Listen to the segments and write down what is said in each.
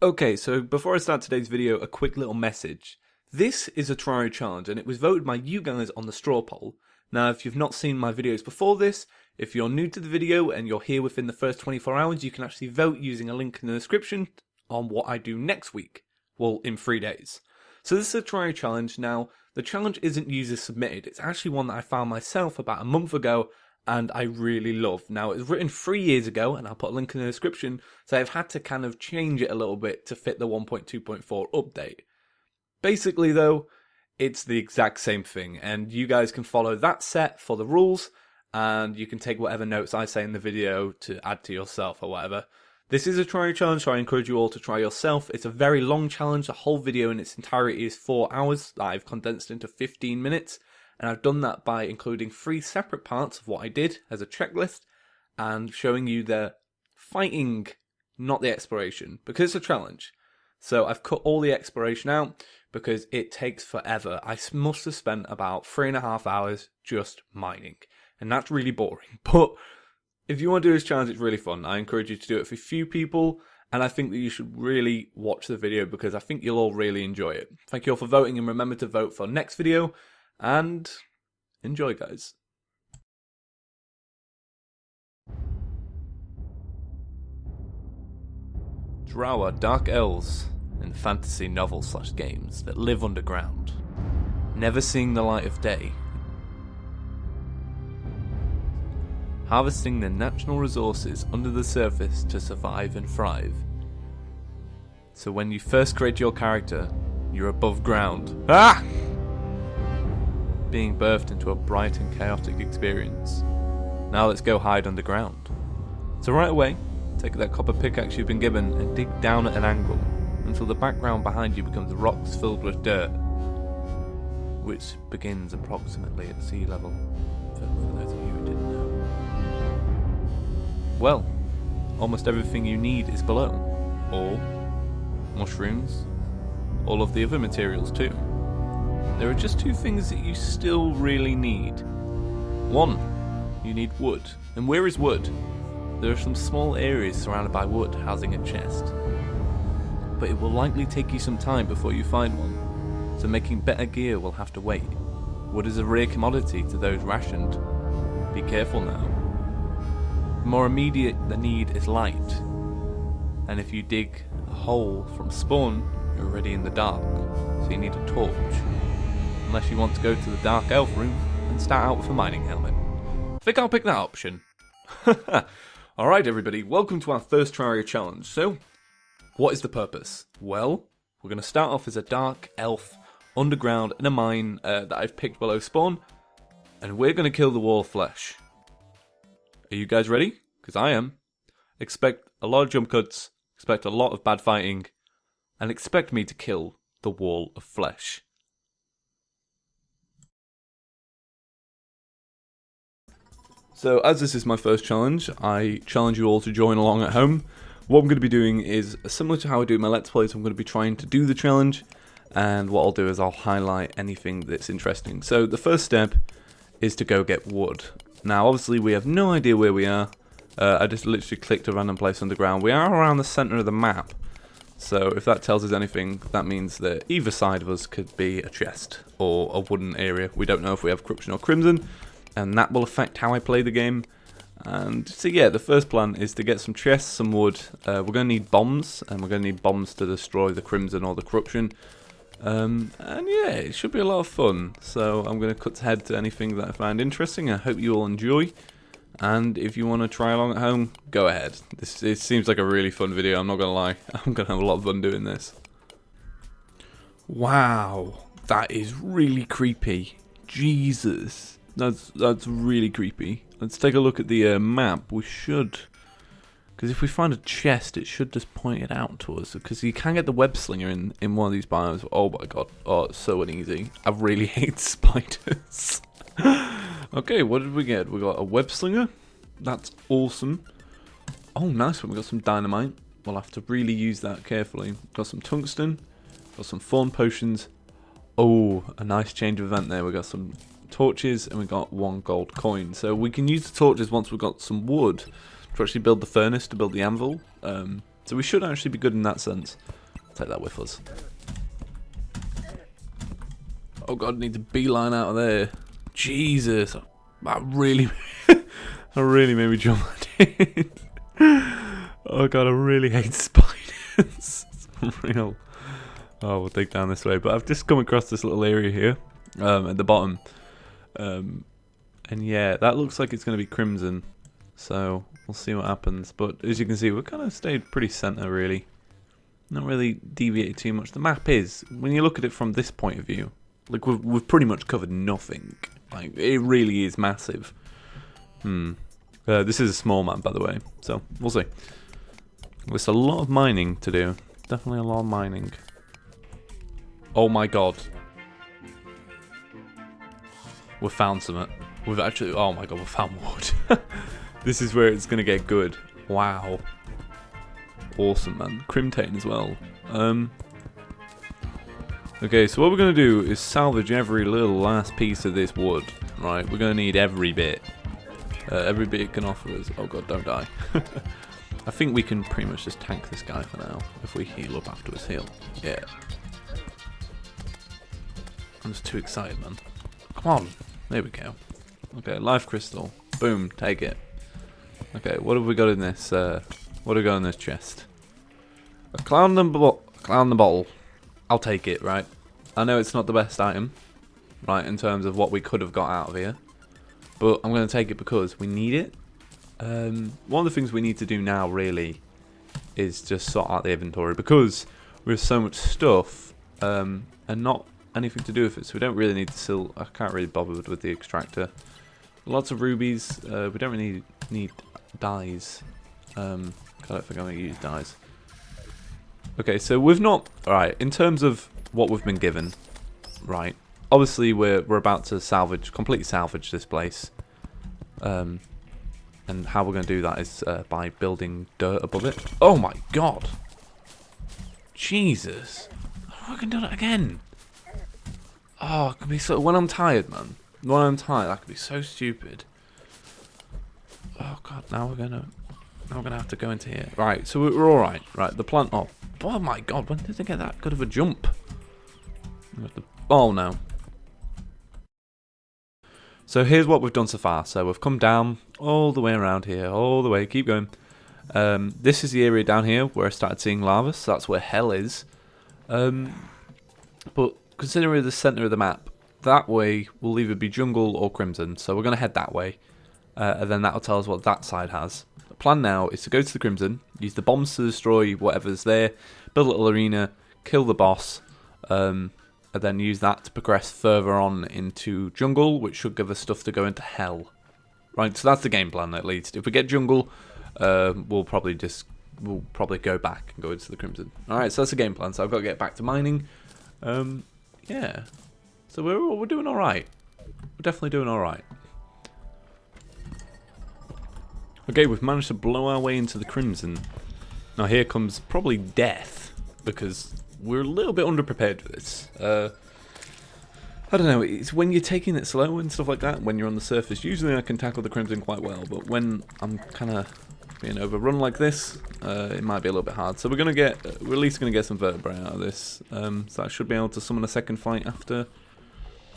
Okay, so before I start today's video, a quick little message. This is a Terraria challenge, and it was voted by you guys on the straw poll. Now, if you've not seen my videos before this, if you're new to the video and you're here within the first 24 hours, you can actually vote using a link in the description on what I do next week. Well, in 3 days. So this is a Terraria challenge. Now, the challenge isn't user submitted. It's actually one that I found myself about a month ago, and I really love. Now, it was written 3 years ago, and I'll put a link in the description, so I've had to kind of change it a little bit to fit the 1.2.4 update. Basically, though, it's the exact same thing, and you guys can follow that set for the rules, and you can take whatever notes I say in the video to add to yourself or whatever. This is a Terraria challenge, so I encourage you all to try yourself. It's a very long challenge. The whole video in its entirety is 4 hours that I've condensed into 15 minutes. And I've done that by including 3 separate parts of what I did as a checklist and showing you the fighting, not the exploration, because it's a challenge. So I've cut all the exploration out because it takes forever. I must have spent about 3.5 hours just mining, and that's really boring. But if you want to do this challenge, it's really fun. I encourage you to do it for a few people, and I think that you should really watch the video because I think you'll all really enjoy it. Thank you all for voting, and remember to vote for next video. And enjoy, guys. Drow are dark elves in fantasy novels/games that live underground, never seeing the light of day, harvesting their natural resources under the surface to survive and thrive. So when you first create your character, you're above ground. Being birthed into a bright and chaotic experience. Now let's go hide underground. So right away, take that copper pickaxe you've been given and dig down at an angle until the background behind you becomes rocks filled with dirt, which begins approximately at sea level, for those of you who didn't know. Well, almost everything you need is below. Ore, mushrooms, all of the other materials too. There are just 2 things that you still really need. 1, you need wood. And where is wood? There are some small areas surrounded by wood housing a chest. But it will likely take you some time before you find one, so making better gear will have to wait. Wood is a rare commodity to those rationed. Be careful now. The more immediate the need is light. And if you dig a hole from spawn, you're already in the dark, so you need a torch. Unless you want to go to the dark elf room and start out with a mining helmet. I think I'll pick that option. Alright everybody, welcome to our first Terraria challenge. So, what is the purpose? Well, we're going to start off as a dark elf underground in a mine that I've picked below spawn. And we're going to kill the wall of flesh. Are you guys ready? Because I am. Expect a lot of jump cuts, expect a lot of bad fighting, and expect me to kill the wall of flesh. So as this is my first challenge, I challenge you all to join along at home. What I'm going to be doing is similar to how I do my Let's Plays. I'm going to be trying to do the challenge, and what I'll do is I'll highlight anything that's interesting. So the first step is to go get wood. Now obviously we have no idea where we are. I just literally clicked a random place underground. We are around the centre of the map. So if that tells us anything, that means that either side of us could be a chest or a wooden area. We don't know if we have corruption or crimson, and that will affect how I play the game. And so yeah, the first plan is to get some chests, some wood. We're going to need bombs, and we're going to need bombs to destroy the crimson or the corruption. And yeah, it should be a lot of fun. So I'm going to cut ahead to anything that I find interesting. I hope you all enjoy. And if you want to try along at home, go ahead. It seems like a really fun video, I'm not going to lie. I'm going to have a lot of fun doing this. Wow, that is really creepy. Jesus. That's really creepy. Let's take a look at the map. We should, because if we find a chest, it should just point it out to us. Because you can get the web slinger in one of these biomes. Oh my god, oh, it's so uneasy. I really hate spiders. Okay, what did we get? We got a web slinger. That's awesome. Oh, nice one. We got some dynamite. We'll have to really use that carefully. Got some tungsten. Got some thorn potions. Oh, a nice change of event there. We got some torches and we got 1 gold coin. So we can use the torches once we've got some wood to actually build the furnace, to build the anvil. So we should actually be good in that sense. Take that with us. Oh god, I need to beeline out of there. Jesus. That really that really made me jump. Oh god, I really hate spiders. Real. Oh, we'll dig down this way. But I've just come across this little area here at the bottom. And yeah, that looks like it's going to be crimson. So we'll see what happens. But as you can see, we've kind of stayed pretty centre, really. Not really deviated too much. The map is, when you look at it from this point of view, like we've pretty much covered nothing. Like, it really is massive. This is a small map, by the way. So we'll see. There's a lot of mining to do. Definitely a lot of mining. Oh my god. We've found something. We've actually... Oh my god, we found wood. This is where it's going to get good. Wow. Awesome, man. Crimtane as well. Okay, so what we're going to do is salvage every little last piece of this wood. Right, we're going to need every bit. Every bit it can offer us. Oh god, don't die. I think we can pretty much just tank this guy for now. If we heal up after his heal. Yeah. I'm just too excited, man. Come on. There we go. Okay, life crystal. Boom, take it. Okay, what have we got in this? What have we got in this chest? A clown and the bottle. I'll take it, right? I know it's not the best item, right, in terms of what we could have got out of here. But I'm going to take it because we need it. One of the things we need to do now, really, is just sort out the inventory. Because we have so much stuff, and not anything to do with it. So we don't really need to still... I can't really bother with the extractor. Lots of rubies. We don't really need dyes. I don't think I'm going to use dyes. Okay, so we've not... Alright, in terms of what we've been given, right, obviously we're about to completely salvage this place. And how we're going to do that is by building dirt above it. Oh my god! Jesus! How have I done it again? Oh, it can be so... When I'm tired, man. When I'm tired, that could be so stupid. Oh god, now we're going to have to go into here. Right, so we're alright. Right, the plant... Oh my god, when did they get that good of a jump? Oh no. So here's what we've done so far. So we've come down all the way around here, all the way, keep going. This is the area down here where I started seeing lava, so that's where hell is. But considering the centre of the map, that way will either be jungle or crimson. So we're going to head that way, and then that'll tell us what that side has. The plan now is to go to the crimson, use the bombs to destroy whatever's there, build a little arena, kill the boss, and then use that to progress further on into jungle, which should give us stuff to go into hell. Right, so that's the game plan at least. If we get jungle, we'll probably go back and go into the crimson. Alright, so that's the game plan. So I've got to get back to mining. Yeah. So we're doing alright. We're definitely doing alright. Okay, we've managed to blow our way into the crimson. Now here comes probably death, because we're a little bit underprepared for this. I don't know, it's when you're taking it slow and stuff like that, when you're on the surface, usually I can tackle the crimson quite well, but when I'm kind of being overrun like this, it might be a little bit hard. So we're at least going to get some vertebrae out of this, so I should be able to summon a second fight after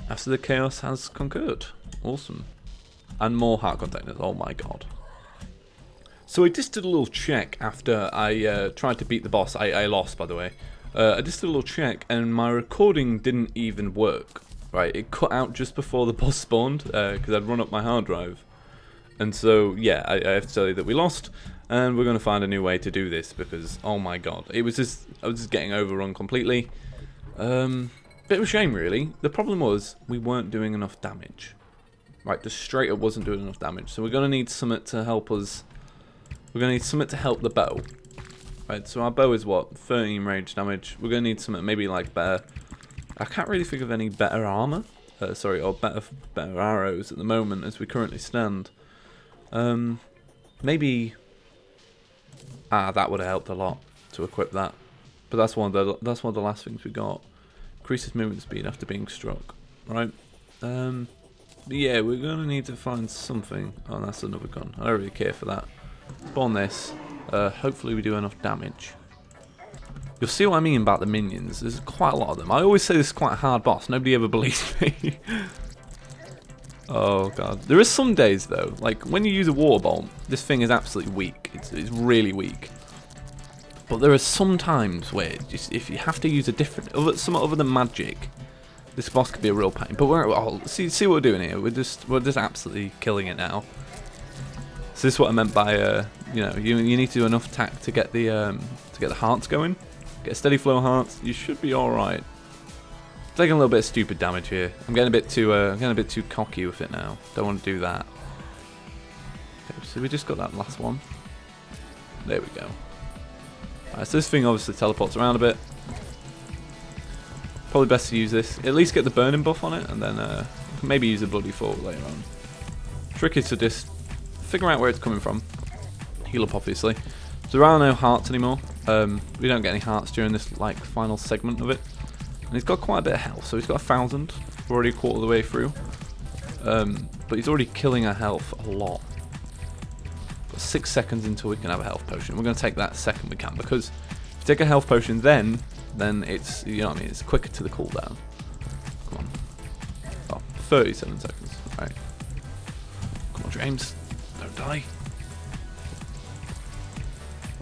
the chaos has concurred. Awesome. And more heart containers, oh my god. So I just did a little check after I tried to beat the boss. I lost, by the way. I just did a little check, and my recording didn't even work. Right, it cut out just before the boss spawned, because I'd run up my hard drive. And so, yeah, I have to tell you that we lost, and we're going to find a new way to do this, because, oh my god, I was just getting overrun completely. Bit of a shame, really. The problem was, we weren't doing enough damage. Right, just straight up wasn't doing enough damage. So we're going to need something to help us. We're going to need something to help the bow. Right, so our bow is what? 13 range damage. We're going to need something maybe like better. I can't really think of any better armor. Or better arrows at the moment as we currently stand. Maybe... that would have helped a lot to equip that. But that's one of the last things we got. Increases movement speed after being struck. Right? But yeah, we're going to need to find something. Oh, that's another gun. I don't really care for that. Spawn this. Hopefully we do enough damage. You'll see what I mean about the minions. There's quite a lot of them. I always say this is quite a hard boss. Nobody ever believes me. Oh god. There are some days though, like when you use a water bolt, this thing is absolutely weak. It's really weak. But there are some times where just, if you have to use a different, some other than magic, this boss could be a real pain. But see what we're doing here. We're just absolutely killing it now. So this is what I meant by you know, you need to do enough attack to get the hearts going. Get a steady flow of hearts. You should be all right. Taking a little bit of stupid damage here. I'm getting a bit too cocky with it now. Don't want to do that. Okay, so we just got that last one. There we go. Alright, so this thing obviously teleports around a bit. Probably best to use this. At least get the burning buff on it, and then maybe use a bloody fort later on. Trick is to just figure out where it's coming from. Heal up, obviously. So there are no hearts anymore. We don't get any hearts during this like final segment of it. And he's got quite a bit of health, so he's got 1,000. We're already a quarter of the way through. But he's already killing our health a lot. Got 6 seconds until we can have a health potion. We're going to take that second we can, because if you take a health potion then it's, you know what I mean, it's quicker to the cooldown. Come on. Oh, 37 seconds. Alright. Come on, James. Don't die.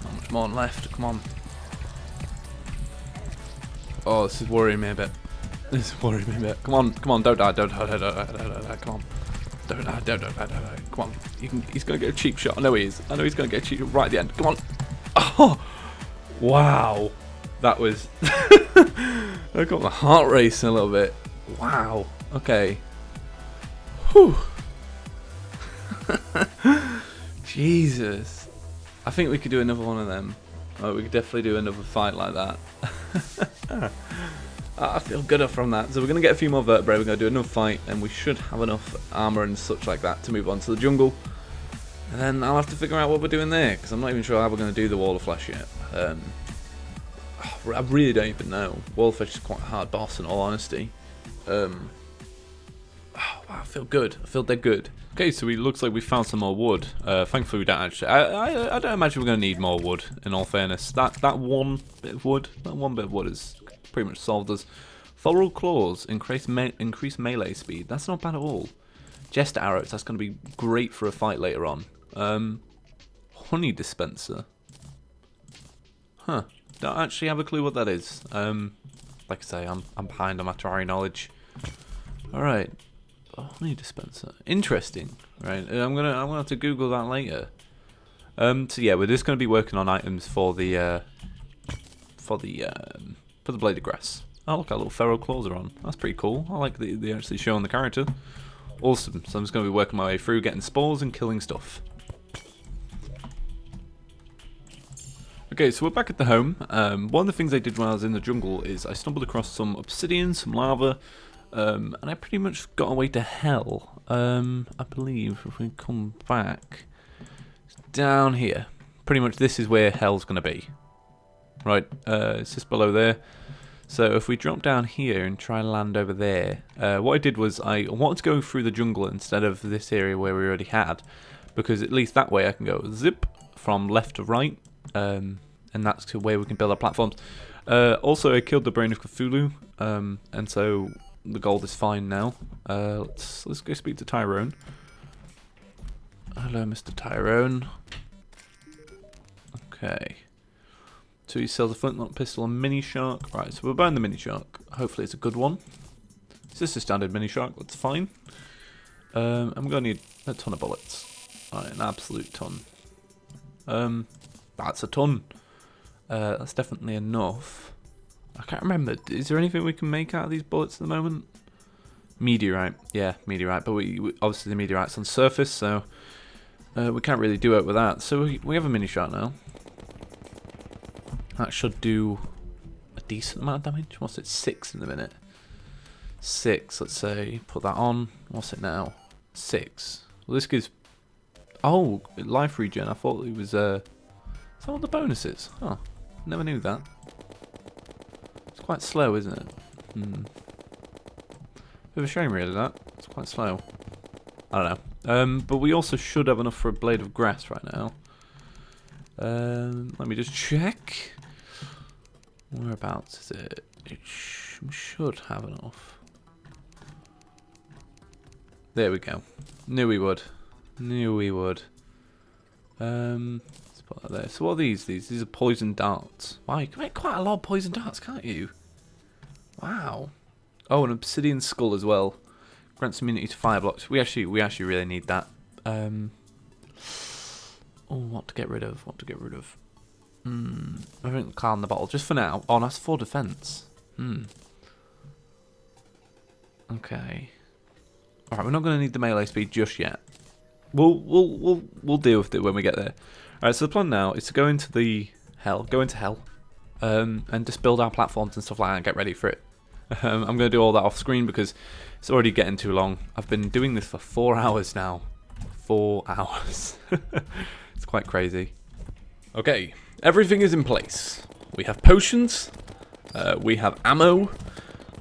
Not much more left. Come on. Oh, this is worrying me a bit. This is worrying me a bit. Come on, don't die, don't die, come on. Don't die, come on. He's going to get a cheap shot. I know he is. I know he's going to get a cheap shot right at the end. Come on. Oh, wow. That was... I got my heart racing a little bit. Wow. Okay. Whew. Jesus. I think we could do another one of them. Oh, we could definitely do another fight like that. I feel gooder from that. So we're going to get a few more vertebrae, we're going to do another fight, and we should have enough armour and such like that to move on to the jungle. And then I'll have to figure out what we're doing there, because I'm not even sure how we're going to do the wall of flesh yet. I really don't even know. Wall of flesh is quite a hard boss in all honesty. Oh, wow, I feel good. I feel dead good. Okay, so it looks like we found some more wood. Thankfully we don't actually... I don't imagine we're going to need more wood, in all fairness. That one bit of wood has pretty much solved us. Thorough claws, increase melee speed. That's not bad at all. Jester arrows, that's going to be great for a fight later on. Honey dispenser. Huh. Don't actually have a clue what that is. Like I say, I'm behind on my Terraria knowledge. Alright. Honey dispenser. Interesting. Right. I'm gonna have to Google that later. So yeah, we're just gonna be working on items for the blade of grass. Oh look, our little feral claws are on. That's pretty cool. I like the actually showing the character. Awesome. So I'm just gonna be working my way through, getting spores and killing stuff. Okay, so we're back at the home. One of the things I did when I was in the jungle is I stumbled across some obsidian, some lava, and I pretty much got away to hell. I believe if we come back, it's down here. Pretty much this is where hell's going to be. Right, it's just below there. So if we drop down here and try and land over there, what I did was I wanted to go through the jungle instead of this area where we already had, because at least that way I can go zip from left to right. And that's to where we can build our platforms. Also, I killed the brain of Cthulhu, and so the gold is fine now. Let's go speak to Tyrone. Hello, Mr. Tyrone. Okay. So he sells a flintlock pistol and mini shark. Right, so we're buying the mini shark. Hopefully, it's a good one. It's just a standard mini shark. That's fine. I'm going to need a ton of bullets. Alright, an absolute ton. That's a ton. That's definitely enough. I can't remember. Is there anything we can make out of these bullets at the moment? Meteorite. Yeah, meteorite. But we obviously the meteorite's on surface, so we can't really do it with that. So we have a mini shot now. That should do a decent amount of damage. What's it? 6 in a minute. 6. Let's say put that on. What's it now? 6. Well, this gives. Oh, life regen. I thought it was. Is that what the bonus is? Oh, never knew that. It's quite slow, isn't it? Bit of a shame, really, that. It's quite slow. I don't know. But we also should have enough for a blade of grass right now. Let me just check. Whereabouts is it? It should have enough. There we go. Knew we would. Knew we would. Let's put that there. So what are these? These are poison darts. Wow, you can make quite a lot of poison darts, can't you? Wow. Oh, an obsidian skull as well. Grants immunity to fire blocks. We actually really need that. Oh, what to get rid of? What to get rid of? I think card in the bottle just for now. Oh, that's 4 defense. Okay. All right, we're not going to need the melee speed just yet. We'll deal with it when we get there. All right, so the plan now is to go into hell, and just build our platforms and stuff like that and get ready for it. I'm going to do all that off screen because it's already getting too long. I've been doing this for 4 hours now. 4 hours. It's quite crazy. Okay, everything is in place. We have potions, we have ammo,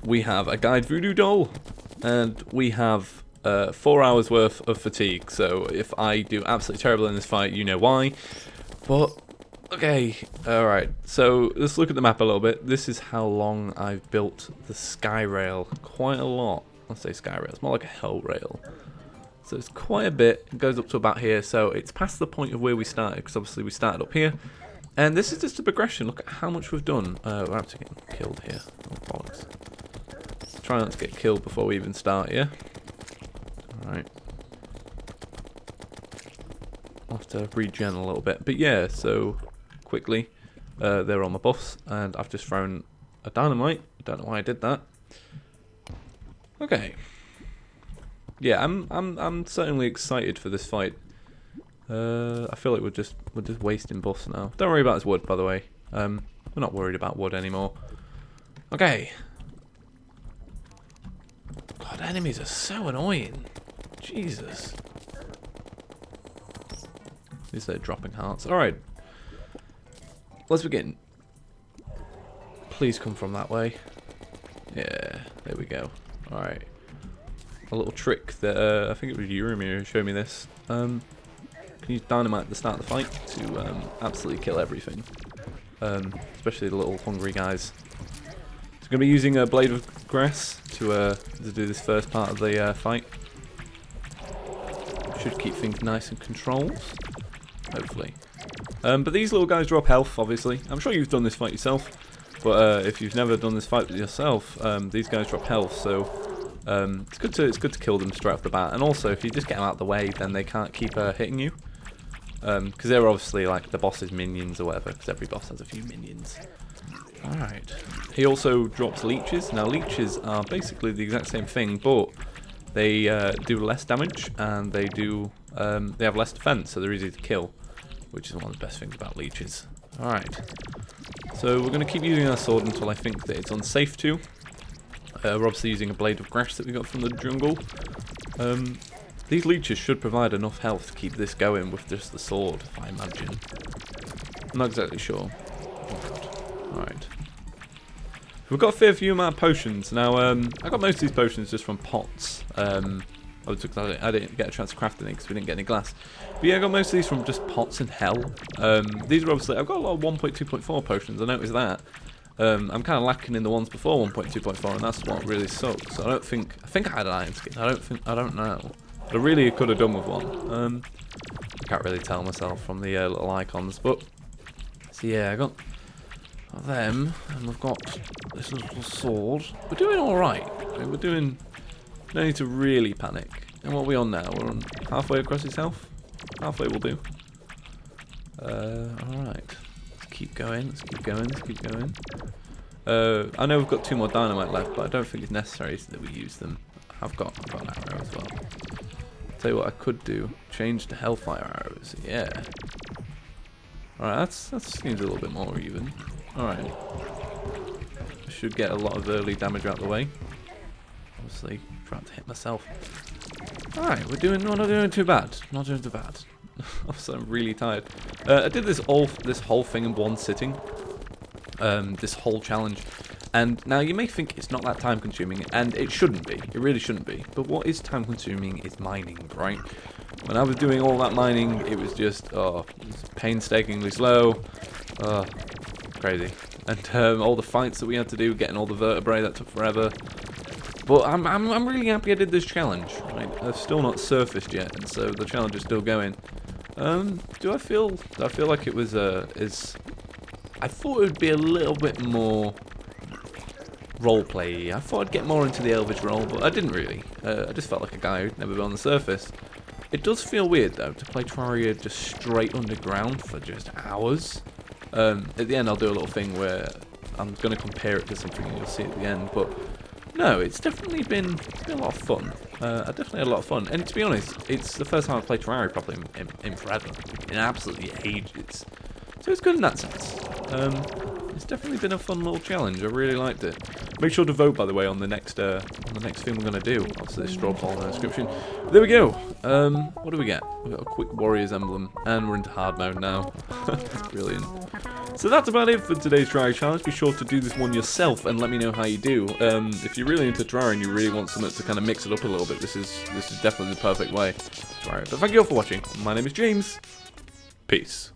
we have a guide voodoo doll, and we have 4 hours worth of fatigue. So if I do absolutely terrible in this fight, you know why. But okay, alright, so let's look at the map a little bit. This is how long I've built the sky rail. Quite a lot. Let's say sky rail, it's more like a hell rail. So it's quite a bit. It goes up to about here, so it's past the point of where we started, because obviously we started up here. And this is just a progression. Look at how much we've done. We're actually getting killed here. Oh, bollocks. Let's try not to get killed before we even start here. Alright. I'll have to regen a little bit. But yeah, so quickly, they're on my buffs, and I've just thrown a dynamite. Don't know why I did that. Okay. Yeah, I'm certainly excited for this fight. I feel like we're just wasting buffs now. Don't worry about this wood, by the way. We're not worried about wood anymore. Okay. God, enemies are so annoying. Jesus. These are dropping hearts. Alright. Let's begin. Please come from that way. Yeah, there we go. Alright. A little trick that I think it was Urumir who showed me this. Can use dynamite at the start of the fight to absolutely kill everything, especially the little hungry guys. So I'm going to be using a blade of grass to do this first part of the fight. Should keep things nice and controlled, hopefully. But these little guys drop health, obviously. I'm sure you've done this fight yourself, but if you've never done this fight yourself, these guys drop health, so it's good to kill them straight off the bat. And also, if you just get them out of the way, then they can't keep hitting you, because they're obviously like the boss's minions or whatever. Because every boss has a few minions. All right. He also drops leeches. Now, leeches are basically the exact same thing, but they do less damage and they have less defense, so they're easy to kill, which is one of the best things about leeches. All right. So we're going to keep using our sword until I think that it's unsafe to. We're obviously using a blade of grass that we got from the jungle. These leeches should provide enough health to keep this going with just the sword, I imagine. I'm not exactly sure. Oh god. Alright. We've got a fair few amount of potions. Now, I got most of these potions just from pots. I didn't get a chance to craft any because we didn't get any glass. But yeah, I got most of these from just pots in hell. These are obviously, I've got a lot of 1.2.4 potions, I noticed that. I'm kind of lacking in the ones before 1.2.4, and that's what really sucks. I think I had an iron skin. I don't know. But I really could have done with one. I can't really tell myself from the little icons, but so yeah, I got them, and we've got this little sword. We're doing all right. We're doing. No need to really panic. And what are we on now? We're on halfway across his health. Halfway will do. All right. Keep going, let's keep going, let's keep going. I know we've got 2 more dynamite left, but I don't think it's necessary that we use them. I've got an arrow as well. Tell you what I could do, change to hellfire arrows, yeah. Alright, that seems a little bit more even. Alright. I should get a lot of early damage out of the way. Obviously, trying to hit myself. Alright, we're not doing too bad. Not doing too bad. I'm really tired. I did this whole thing in one sitting. This whole challenge. And now you may think it's not that time consuming, and it shouldn't be. It really shouldn't be. But what is time consuming is mining, right? When I was doing all that mining, it was just, it was painstakingly slow. Crazy. And all the fights that we had to do, getting all the vertebrae, that took forever. But I'm really happy I did this challenge. Right? I've still not surfaced yet, and so the challenge is still going. Do I feel like it was I thought it would be a little bit more roleplay. I thought I'd get more into the Elvish role, but I didn't really. I just felt like a guy who'd never been on the surface. It does feel weird though to play Terraria just straight underground for just hours. At the end I'll do a little thing where I'm going to compare it to something you'll see at the end, but no, it's definitely been a lot of fun. I definitely had a lot of fun, and to be honest, it's the first time I've played Terraria properly in forever, in absolutely ages. So it's good in that sense. It's definitely been a fun little challenge. I really liked it. Make sure to vote, by the way, on the next thing we're gonna do. Obviously, the straw poll in the description. But there we go. What do we get? We got a quick warrior's emblem, and we're into hard mode now. Brilliant. So that's about it for today's Terraria challenge. Be sure to do this one yourself and let me know how you do. If you're really into Terraria and you really want something to kind of mix it up a little bit, this is definitely the perfect way to try it. But thank you all for watching. My name is James. Peace.